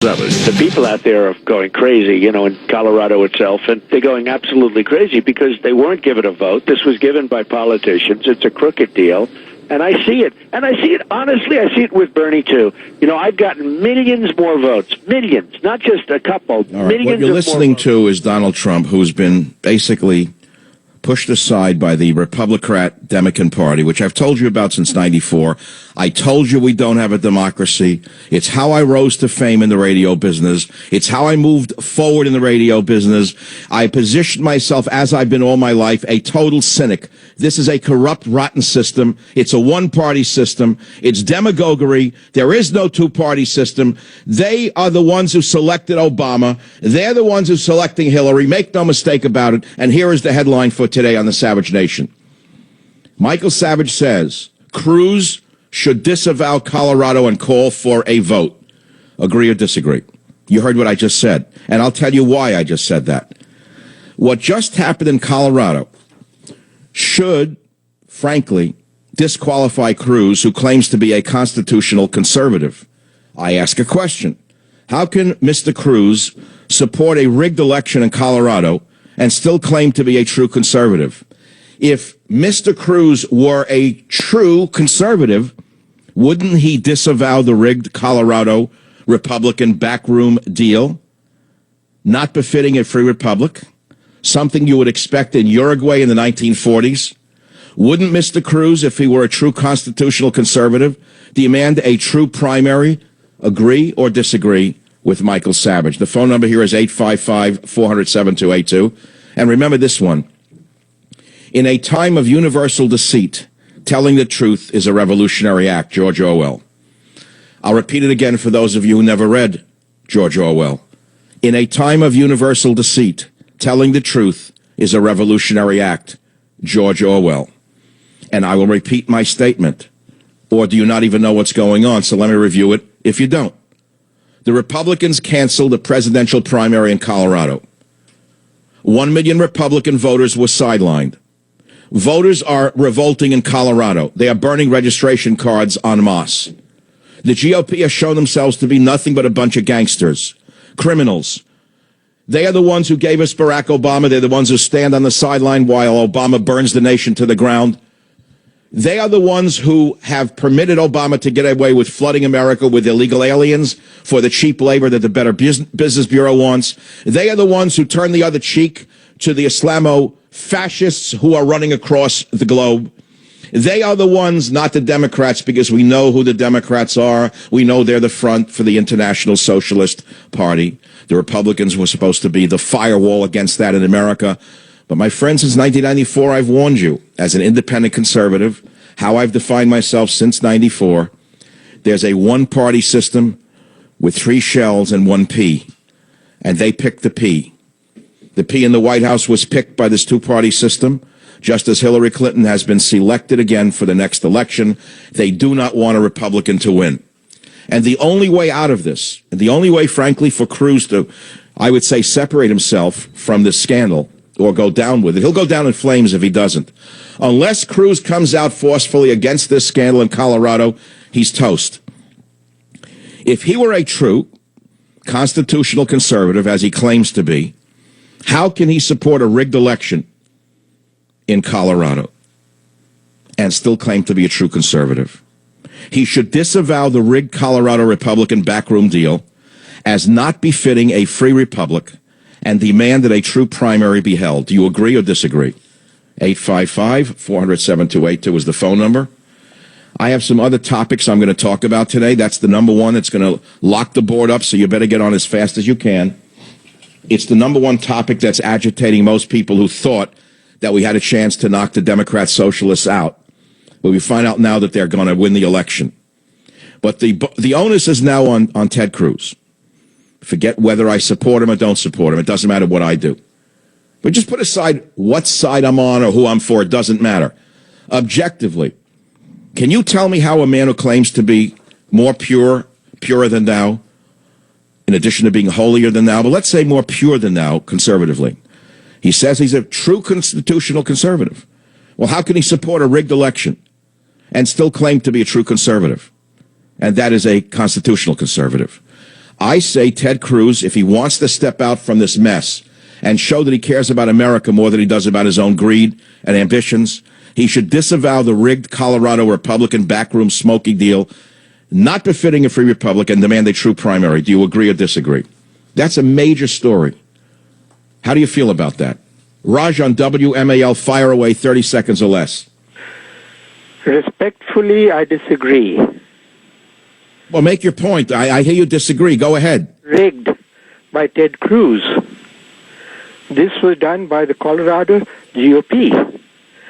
The people out there are going crazy, in Colorado itself, and they're going absolutely crazy because they weren't given a vote. This was given by politicians. It's a crooked deal, and I see it. And I see it, honestly, I see it with Bernie, too. I've gotten millions more votes, millions, not just a couple, All right. millions. What you're listening to is Donald Trump, who's been basically pushed aside by the Republican Party, which I've told you about since '94. I told you we don't have a democracy. It's how I rose to fame in the radio business. It's how I moved forward in the radio business. I positioned myself, as I've been all my life, a total cynic. This is a corrupt, rotten system. It's a one-party system. It's demagoguery. There is no two-party system. They are the ones who selected Obama. They're the ones who are selecting Hillary. Make no mistake about it. And here is the headline for today on the Savage Nation. Michael Savage says, Cruz should disavow Colorado and call for a vote. Agree or disagree? You heard what I just said, and I'll tell you why I just said that. What just happened in Colorado should, frankly, disqualify Cruz, who claims to be a constitutional conservative. I ask a question. How can Mr. Cruz support a rigged election in Colorado and still claim to be a true conservative? If Mr. Cruz were a true conservative, wouldn't he disavow the rigged Colorado Republican backroom deal? Not befitting a free republic, something you would expect in Uruguay in the 1940s. Wouldn't Mr. Cruz, if he were a true constitutional conservative, demand a true primary? Agree or disagree with Michael Savage? The phone number here is 855-400-7282. And remember this one. In a time of universal deceit, telling the truth is a revolutionary act, George Orwell. I'll repeat it again for those of you who never read George Orwell. In a time of universal deceit, telling the truth is a revolutionary act, George Orwell. And I will repeat my statement. Or do you not even know what's going on? So let me review it if you don't. The Republicans canceled the presidential primary in Colorado. 1 million Republican voters were sidelined. Voters are revolting in Colorado. They are burning registration cards en masse. The GOP has shown themselves to be nothing but a bunch of gangsters, criminals. They are the ones who gave us Barack Obama. They're the ones who stand on the sideline while Obama burns the nation to the ground. They are the ones who have permitted Obama to get away with flooding America with illegal aliens for the cheap labor that the Better Business Bureau wants. They are the ones who turn the other cheek to the Islamo-fascists who are running across the globe. They are the ones, not the Democrats, because we know who the Democrats are. We know they're the front for the International Socialist Party. The Republicans were supposed to be the firewall against that in America. But my friends, since 1994, I've warned you, as an independent conservative, how I've defined myself since 94. There's a one-party system with 3 shells and 1 pea, and they picked the pea. The P in the White House was picked by this two-party system, just as Hillary Clinton has been selected again for the next election. They do not want a Republican to win. And the only way out of this, and the only way, frankly, for Cruz to, I would say, separate himself from this scandal or go down with it, he'll go down in flames if he doesn't. Unless Cruz comes out forcefully against this scandal in Colorado, he's toast. If he were a true constitutional conservative, as he claims to be, how can he support a rigged election in Colorado and still claim to be a true conservative? He should disavow the rigged Colorado Republican backroom deal as not befitting a free republic and demand that a true primary be held. Do you agree or disagree? 855-400-7282 is the phone number. I have some other topics I'm going to talk about today. That's the number one that's going to lock the board up, so you better get on as fast as you can. It's the number one topic that's agitating most people who thought that we had a chance to knock the Democrat socialists out. But we find out now that they're going to win the election. But the onus is now on Ted Cruz. Forget whether I support him or don't support him. It doesn't matter what I do. But just put aside what side I'm on or who I'm for. It doesn't matter. Objectively, can you tell me how a man who claims to be more purer than thou, in addition to being holier than thou, but let's say more pure than thou, conservatively, he says he's a true constitutional conservative. Well, how can he support a rigged election and still claim to be a true conservative? And that is a constitutional conservative. I say Ted Cruz, if he wants to step out from this mess and show that he cares about America more than he does about his own greed and ambitions, he should disavow the rigged Colorado Republican backroom smoking deal, not befitting a free republic, and demand a true primary. Do you agree or disagree? That's a major story. How do you feel about that? Raj on WMAL, fire away, 30 seconds or less. Respectfully, I disagree. Well, make your point. I hear you disagree. Go ahead. Rigged by Ted Cruz. This was done by the Colorado GOP.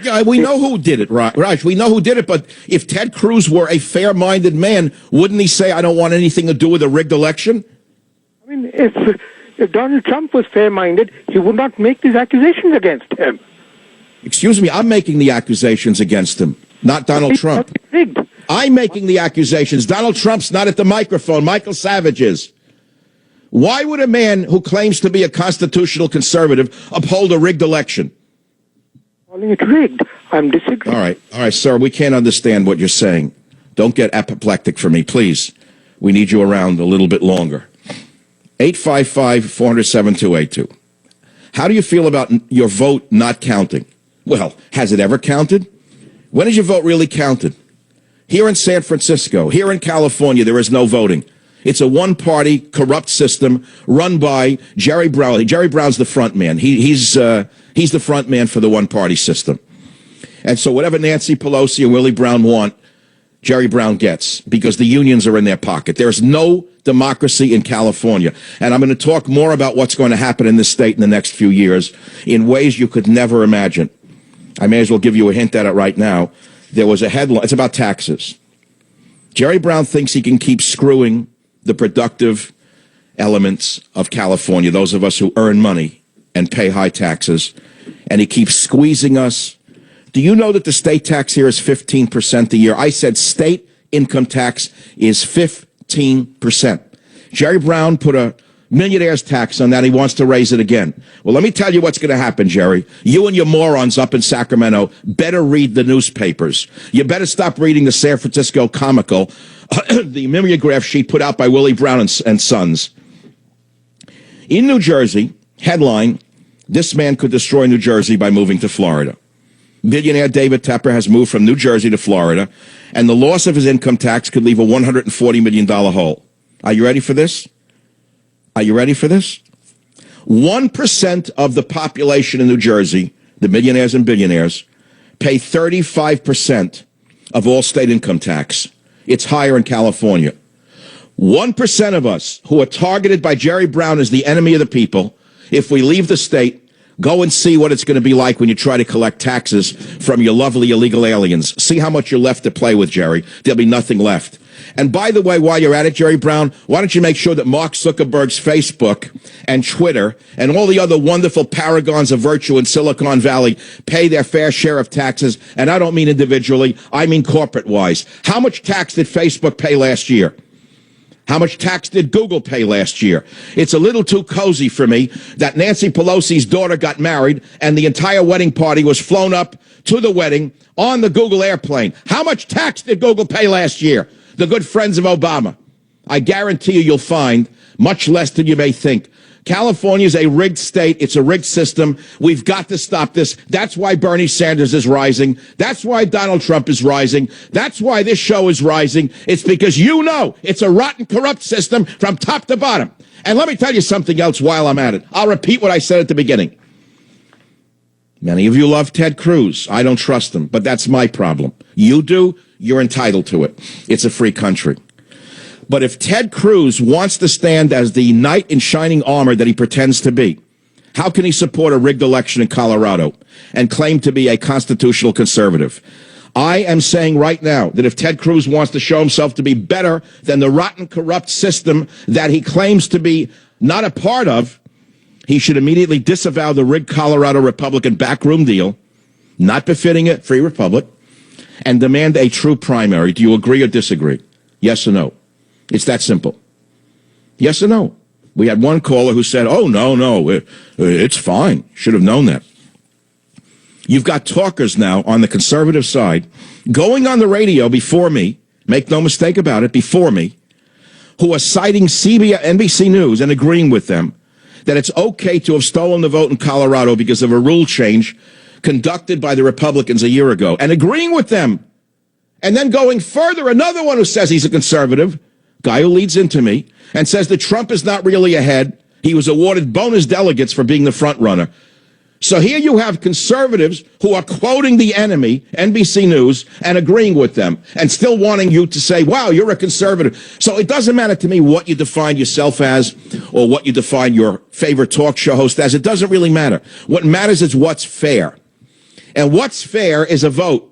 Yeah, we know who did it, Raj. We know who did it, but if Ted Cruz were a fair-minded man, wouldn't he say, I don't want anything to do with a rigged election? I mean, if Donald Trump was fair-minded, he would not make these accusations against him. Excuse me, I'm making the accusations against him, not Donald Trump. Rigged. I'm making the accusations. Donald Trump's not at the microphone. Michael Savage is. Why would a man who claims to be a constitutional conservative uphold a rigged election? Calling it rigged. I'm disagreeing. All right, sir, we can't understand what you're saying. Don't get apoplectic for me, please. We need you around a little bit longer. 855-400-7282. How do you feel about your vote not counting? Well, has it ever counted? When is your vote really counted? Here in San Francisco, here in California, there is no voting. It's a one-party, corrupt system run by Jerry Brown. Jerry Brown's the front man. He's the front man for the one-party system. And so whatever Nancy Pelosi and Willie Brown want, Jerry Brown gets, because the unions are in their pocket. There's no democracy in California. And I'm going to talk more about what's going to happen in this state in the next few years in ways you could never imagine. I may as well give you a hint at it right now. There was a headline. It's about taxes. Jerry Brown thinks he can keep screwing the productive elements of California, those of us who earn money and pay high taxes, and he keeps squeezing us. Do you know that the state tax here is 15% a year? I said state income tax is 15%. Jerry Brown put a millionaire's tax on that. He wants to raise it again. Well, let me tell you what's going to happen, Jerry. You and your morons up in Sacramento better read the newspapers. You better stop reading the San Francisco Comical, the mimeograph sheet put out by Willie Brown and Sons. In New Jersey, headline, this man could destroy New Jersey by moving to Florida. Billionaire David Tepper has moved from New Jersey to Florida, and the loss of his income tax could leave a $140 million hole. Are you ready for this? Are you ready for this? 1% of the population in New Jersey, the millionaires and billionaires, pay 35% of all state income tax. It's higher in California. 1% of us who are targeted by Jerry Brown as the enemy of the people, if we leave the state, go and see what it's going to be like when you try to collect taxes from your lovely illegal aliens. See how much you're left to play with, Jerry. There'll be nothing left. And by the way, while you're at it, Jerry Brown, why don't you make sure that Mark Zuckerberg's Facebook and Twitter and all the other wonderful paragons of virtue in Silicon Valley pay their fair share of taxes? And I don't mean individually, I mean corporate-wise. How much tax did Facebook pay last year? How much tax did Google pay last year? It's a little too cozy for me that Nancy Pelosi's daughter got married and the entire wedding party was flown up to the wedding on the Google airplane. How much tax did Google pay last year? The good friends of Obama. I guarantee you'll find much less than you may think. California is a rigged state. It's a rigged system. We've got to stop this. That's why Bernie Sanders is rising. That's why Donald Trump is rising. That's why this show is rising. It's because you know it's a rotten, corrupt system from top to bottom. And let me tell you something else while I'm at it. I'll repeat what I said at the beginning. Many of you love Ted Cruz. I don't trust him, but that's my problem. You do. You're entitled to it. It's a free country. But if Ted Cruz wants to stand as the knight in shining armor that he pretends to be, how can he support a rigged election in Colorado and claim to be a constitutional conservative? I am saying right now that if Ted Cruz wants to show himself to be better than the rotten, corrupt system that he claims to be not a part of, he should immediately disavow the rigged Colorado Republican backroom deal, not befitting a free republic, and demand a true primary. Do you agree or disagree? Yes or no? It's that simple. Yes or no? We had one caller who said, oh, no, it's fine. Should have known that. You've got talkers now on the conservative side going on the radio before me, make no mistake about it, before me, who are citing NBC News and agreeing with them that it's okay to have stolen the vote in Colorado because of a rule change conducted by the Republicans a year ago, and agreeing with them. And then going further, another one who says he's a conservative, guy who leads into me, and says that Trump is not really ahead. He was awarded bonus delegates for being the front runner. So here you have conservatives who are quoting the enemy, NBC News, and agreeing with them, and still wanting you to say, wow, you're a conservative. So it doesn't matter to me what you define yourself as or what you define your favorite talk show host as. It doesn't really matter. What matters is what's fair. And what's fair is a vote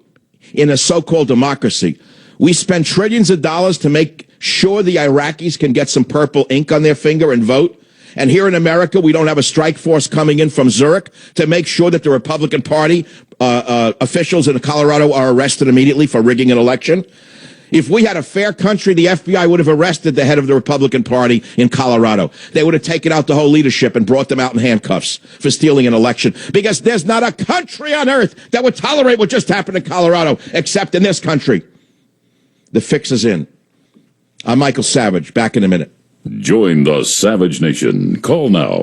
in a so-called democracy. We spend trillions of dollars to make sure the Iraqis can get some purple ink on their finger and vote. And here in America, we don't have a strike force coming in from Zurich to make sure that the Republican Party officials in Colorado are arrested immediately for rigging an election. If we had a fair country, the FBI would have arrested the head of the Republican Party in Colorado. They would have taken out the whole leadership and brought them out in handcuffs for stealing an election. Because there's not a country on earth that would tolerate what just happened in Colorado, except in this country. The fix is in. I'm Michael Savage. Back in a minute. Join the Savage Nation. Call now.